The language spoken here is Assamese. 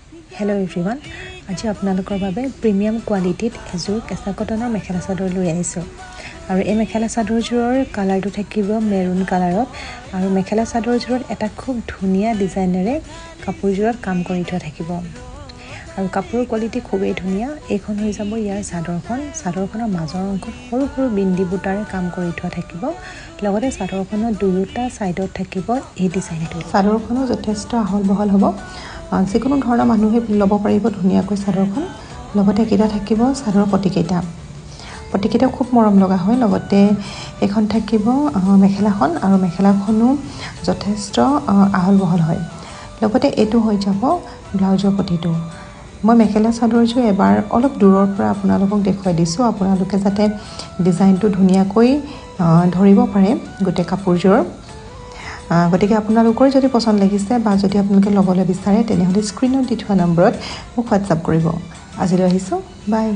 Hello everyone. আজি আপোনালোকৰ বাবে প্ৰিমিয়াম কোৱালিটিত এযোৰ কেঁচা কটনৰ মেখেলা চাদৰ লৈ আহিছোঁ আৰু এই মেখেলা চাদৰযোৰৰ কালাৰটো থাকিব মেৰুন কালাৰত আৰু মেখেলা চাদৰযোৰত এটা খুব ধুনীয়া ডিজাইনেৰে কাপোৰযোৰত কাম কৰি থোৱা থাকিব আৰু কাপোৰৰ কোৱালিটি খুবেই ধুনীয়া। এইখন হৈ যাব ইয়াৰ চাদৰখনৰ মাজৰ অংশত সৰু সৰু বিন্দি বুটাৰে কাম কৰি থোৱা থাকিব। লগতে চাদৰখনৰ দুয়োটা সাইডত থাকিব এই ডিজাইনটো। চাদৰখনো যথেষ্ট আহল বহল হ'ব, যিকোনো ধৰণৰ মানুহে ল'ব পাৰিব ধুনীয়াকৈ চাদৰখন। লগতে কেইটা থাকিব চাদৰ পটিকেইটা খুব মৰম লগা হয়। লগতে এখন থাকিব মেখেলাখন আৰু মেখেলাখনো যথেষ্ট আহল বহল হয়। লগতে এইটো হৈ যাব ব্লাউজৰ পটিটো। মই মেখেলা চাদৰযোৰ এবাৰ অলপ দূৰৰ পৰা আপোনালোকক দেখুৱাই দিছোঁ, আপোনালোকে যাতে ডিজাইনটো ধুনীয়াকৈ ধৰিব পাৰে গোটেই কাপোৰযোৰ। গতিকে আপোনালোকৰ যদি পছন্দ লাগিছে বা যদি আপোনালোকে ল'বলৈ বিচাৰে তেনেহ'লে স্ক্ৰীনত দি থোৱা নম্বৰত মোক হোৱাটছআপ কৰিব। আজিলৈ আহিছোঁ, বাই।